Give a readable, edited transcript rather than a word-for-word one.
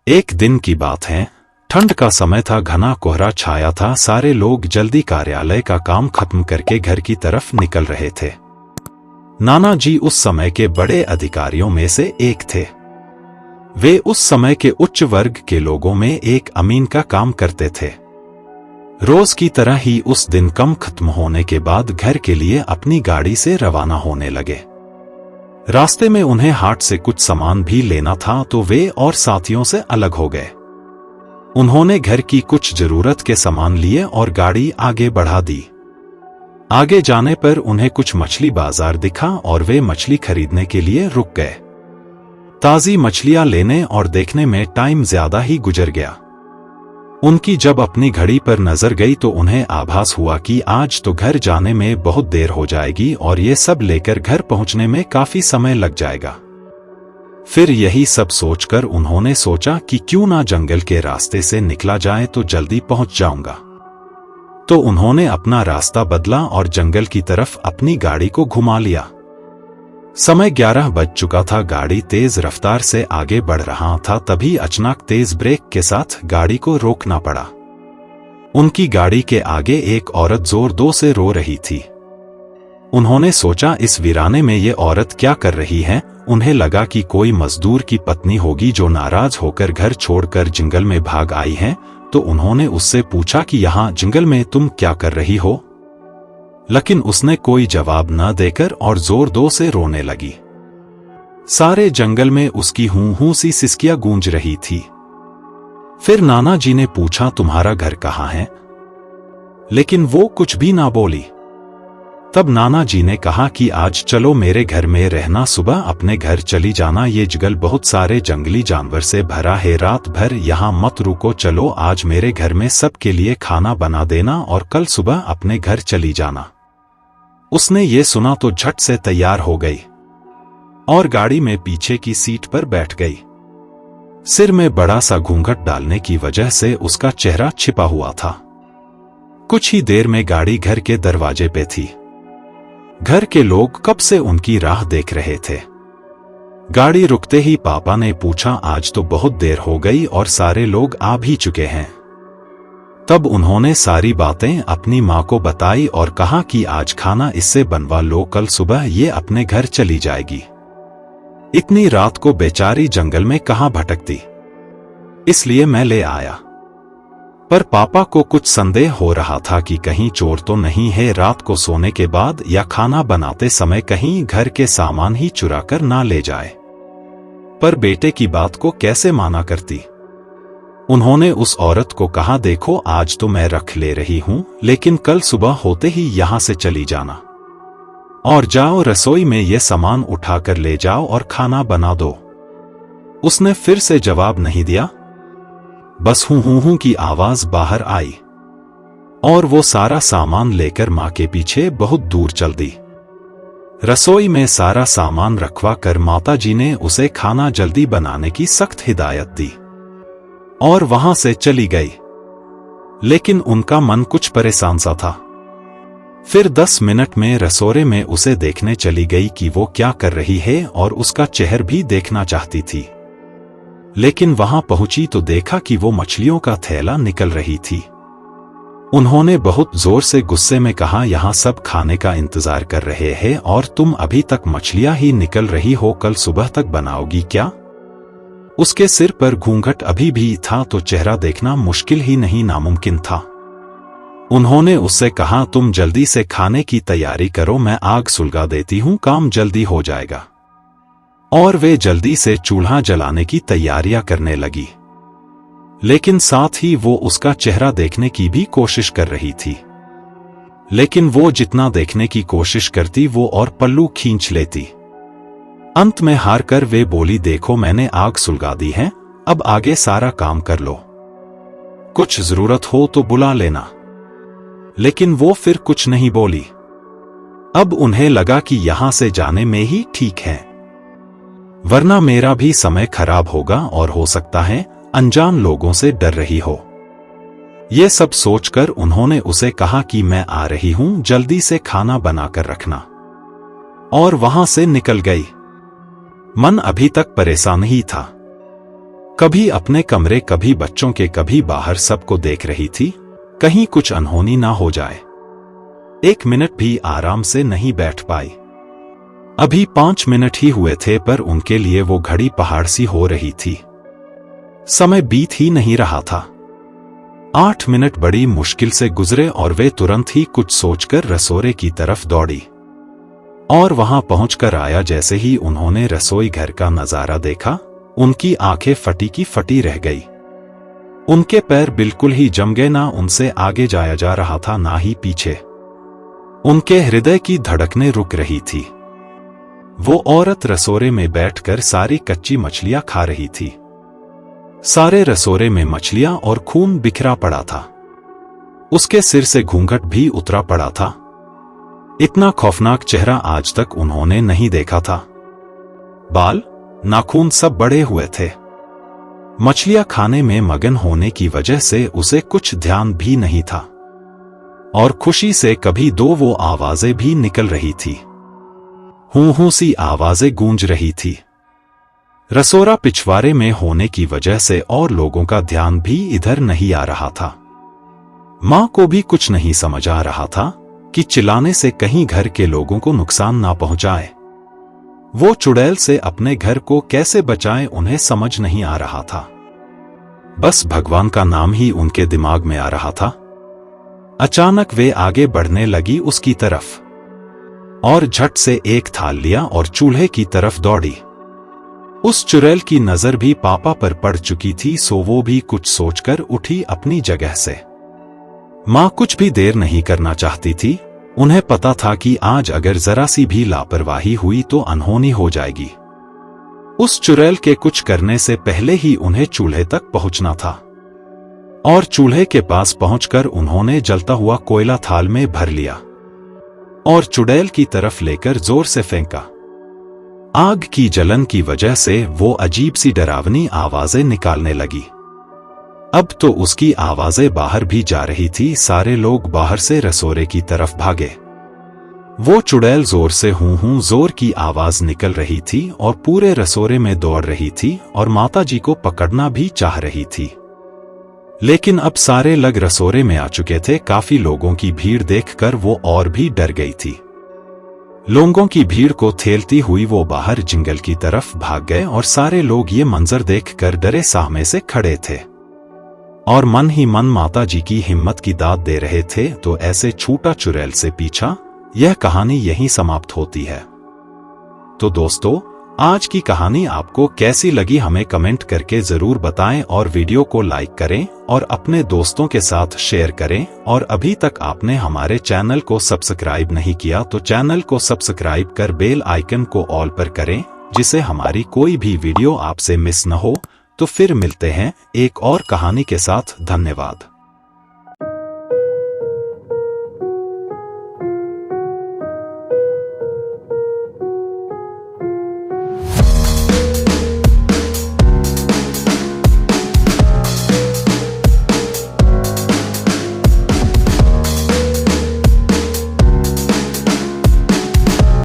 एक दिन की बात है। ठंड का समय था, घना कोहरा छाया था। सारे लोग जल्दी कार्यालय का काम खत्म करके घर की तरफ निकल रहे थे। नाना जी उस समय के बड़े अधिकारियों में से एक थे। वे उस समय के उच्च वर्ग के लोगों में एक अमीन का काम करते थे। रोज की तरह ही उस दिन काम खत्म होने के बाद घर के लिए अपनी गाड़ी से रवाना होने लगे। रास्ते में उन्हें हाट से कुछ सामान भी लेना था, तो वे और साथियों से अलग हो गए। उन्होंने घर की कुछ जरूरत के सामान लिए और गाड़ी आगे बढ़ा दी। आगे जाने पर उन्हें कुछ मछली बाजार दिखा और वे मछली खरीदने के लिए रुक गए। ताजी मछलियां लेने और देखने में टाइम ज्यादा ही गुजर गया। उनकी जब अपनी घड़ी पर नजर गई तो उन्हें आभास हुआ कि आज तो घर जाने में बहुत देर हो जाएगी और ये सब लेकर घर पहुंचने में काफी समय लग जाएगा। फिर यही सब सोचकर उन्होंने सोचा कि क्यों ना जंगल के रास्ते से निकला जाए तो जल्दी पहुंच जाऊंगा। तो उन्होंने अपना रास्ता बदला और जंगल की तरफ अपनी गाड़ी को घुमा लिया। समय 11 बज चुका था। गाड़ी तेज रफ्तार से आगे बढ़ रहा था, तभी अचानक तेज ब्रेक के साथ गाड़ी को रोकना पड़ा। उनकी गाड़ी के आगे एक औरत जोर से रो रही थी। उन्होंने सोचा इस वीराने में ये औरत क्या कर रही है। उन्हें लगा कि कोई मजदूर की पत्नी होगी जो नाराज होकर घर छोड़कर जंगल में भाग आई है। तो उन्होंने उससे पूछा कि यहाँ जंगल में तुम क्या कर रही हो, लेकिन उसने कोई जवाब न देकर और जोर से रोने लगी। सारे जंगल में उसकी हूं सी सिसकियां गूंज रही थी। फिर नाना जी ने पूछा तुम्हारा घर कहाँ है, लेकिन वो कुछ भी ना बोली। तब नाना जी ने कहा कि आज चलो मेरे घर में रहना, सुबह अपने घर चली जाना। ये जंगल बहुत सारे जंगली जानवर से भरा है, रात भर यहाँ मत रुको। चलो आज मेरे घर में सबके लिए खाना बना देना और कल सुबह अपने घर चली जाना। उसने ये सुना तो झट से तैयार हो गई और गाड़ी में पीछे की सीट पर बैठ गई। सिर में बड़ा सा घूंघट डालने की वजह से उसका चेहरा छिपा हुआ था। कुछ ही देर में गाड़ी घर के दरवाजे पे थी। घर के लोग कब से उनकी राह देख रहे थे। गाड़ी रुकते ही पापा ने पूछा आज तो बहुत देर हो गई और सारे लोग आ भी चुके हैं। तब उन्होंने सारी बातें अपनी माँ को बताई और कहा कि आज खाना इससे बनवा लो, कल सुबह ये अपने घर चली जाएगी। इतनी रात को बेचारी जंगल में कहाँ भटकती, इसलिए मैं ले आया। पर पापा को कुछ संदेह हो रहा था कि कहीं चोर तो नहीं है, रात को सोने के बाद या खाना बनाते समय कहीं घर के सामान ही चुरा कर ना ले जाए। पर बेटे की बात को कैसे माना करती। उन्होंने उस औरत को कहा देखो आज तो मैं रख ले रही हूं, लेकिन कल सुबह होते ही यहां से चली जाना और जाओ रसोई में ये सामान उठाकर ले जाओ और खाना बना दो। उसने फिर से जवाब नहीं दिया, बस हूं की आवाज बाहर आई और वो सारा सामान लेकर मां के पीछे बहुत दूर चल दी। रसोई में सारा सामान रखवा कर माताजी ने उसे खाना जल्दी बनाने की सख्त हिदायत दी और वहां से चली गई। लेकिन उनका मन कुछ परेशान सा था। फिर 10 मिनट में रसोरे में उसे देखने चली गई कि वो क्या कर रही है और उसका चेहरा भी देखना चाहती थी। लेकिन वहां पहुंची तो देखा कि वो मछलियों का थैला निकल रही थी। उन्होंने बहुत जोर से गुस्से में कहा यहां सब खाने का इंतजार कर रहे हैं और तुम अभी तक मछलियां ही निकल रही हो, कल सुबह तक बनाओगी क्या। उसके सिर पर घूंघट अभी भी था तो चेहरा देखना मुश्किल ही नहीं नामुमकिन था। उन्होंने उससे कहा तुम जल्दी से खाने की तैयारी करो, मैं आग सुलगा देती हूं, काम जल्दी हो जाएगा। और वे जल्दी से चूल्हा जलाने की तैयारियां करने लगी। लेकिन साथ ही वो उसका चेहरा देखने की भी कोशिश कर रही थी। लेकिन वो जितना देखने की कोशिश करती वो और पल्लू खींच लेती। अंत में हार कर वे बोली देखो मैंने आग सुलगा दी है, अब आगे सारा काम कर लो, कुछ जरूरत हो तो बुला लेना। लेकिन वो फिर कुछ नहीं बोली। अब उन्हें लगा कि यहां से जाने में ही ठीक है, वरना मेरा भी समय खराब होगा और हो सकता है अनजान लोगों से डर रही हो। ये सब सोचकर उन्होंने उसे कहा कि मैं आ रही हूं, जल्दी से खाना बनाकर रखना, और वहां से निकल गई। मन अभी तक परेशान ही था। कभी अपने कमरे, कभी बच्चों के, कभी बाहर सबको देख रही थी, कहीं कुछ अनहोनी ना हो जाए। 1 मिनट भी आराम से नहीं बैठ पाई। अभी 5 मिनट ही हुए थे, पर उनके लिए वो घड़ी पहाड़ सी हो रही थी। समय बीत ही नहीं रहा था। 8 मिनट बड़ी मुश्किल से गुजरे और वे तुरंत ही कुछ सोचकर रसोई की तरफ दौड़ी। और वहां पहुंचकर आया जैसे ही उन्होंने रसोई घर का नजारा देखा, उनकी आंखें फटी की फटी रह गई। उनके पैर बिल्कुल ही जम गए, ना उनसे आगे जाया जा रहा था ना ही पीछे। उनके हृदय की धड़कनें रुक रही थी। वो औरत रसोई में बैठकर सारी कच्ची मछलियां खा रही थी। सारे रसोई में मछलियां और खून बिखरा पड़ा था। उसके सिर से घूंघट भी उतरा पड़ा था। इतना खौफनाक चेहरा आज तक उन्होंने नहीं देखा था। बाल, नाखून सब बड़े हुए थे। मछलियां खाने में मगन होने की वजह से उसे कुछ ध्यान भी नहीं था, और खुशी से कभी दो वो आवाजें भी निकल रही थी। हूं सी आवाजें गूंज रही थी। रसोरा पिछवाड़े में होने की वजह से और लोगों का ध्यान भी इधर नहीं आ रहा था। मां को भी कुछ नहीं समझ आ रहा था कि चिल्लाने से कहीं घर के लोगों को नुकसान ना पहुंचाए। वो चुड़ैल से अपने घर को कैसे बचाएं उन्हें समझ नहीं आ रहा था। बस भगवान का नाम ही उनके दिमाग में आ रहा था। अचानक वे आगे बढ़ने लगी उसकी तरफ, और झट से एक थाल लिया और चूल्हे की तरफ दौड़ी। उस चुड़ैल की नजर भी पापा पर पड़ चुकी थी, सो वो भी कुछ सोचकर उठी अपनी जगह से। मां कुछ भी देर नहीं करना चाहती थी। उन्हें पता था कि आज अगर जरा सी भी लापरवाही हुई तो अनहोनी हो जाएगी। उस चुड़ैल के कुछ करने से पहले ही उन्हें चूल्हे तक पहुंचना था, और चूल्हे के पास पहुंचकर उन्होंने जलता हुआ कोयला थाल में भर लिया और चुड़ैल की तरफ लेकर जोर से फेंका। आग की जलन की वजह से वो अजीब सी डरावनी आवाजें निकालने लगी। अब तो उसकी आवाजें बाहर भी जा रही थी। सारे लोग बाहर से रसोई की तरफ भागे। वो चुड़ैल जोर से हूं जोर की आवाज निकल रही थी और पूरे रसोई में दौड़ रही थी और माताजी को पकड़ना भी चाह रही थी। लेकिन अब सारे लग रसोई में आ चुके थे। काफी लोगों की भीड़ देखकर वो और भी डर गई थी। लोगों की भीड़ को थेलती हुई वो बाहर जंगल की तरफ भाग गए, और सारे लोग ये मंजर देखकर डरे सहमे से खड़े थे और मन ही मन माताजी की हिम्मत की दाद दे रहे थे। तो ऐसे छूटा चुड़ैल से पीछा, यह कहानी यहीं समाप्त होती है। तो दोस्तों, आज की कहानी आपको कैसी लगी हमें कमेंट करके जरूर बताएं, और वीडियो को लाइक करें और अपने दोस्तों के साथ शेयर करें। और अभी तक आपने हमारे चैनल को सब्सक्राइब नहीं किया तो चैनल को सब्सक्राइब कर बेल आइकन को ऑल पर करें, जिससे हमारी कोई भी वीडियो आपसे मिस न हो। तो फिर मिलते हैं एक और कहानी के साथ। धन्यवाद।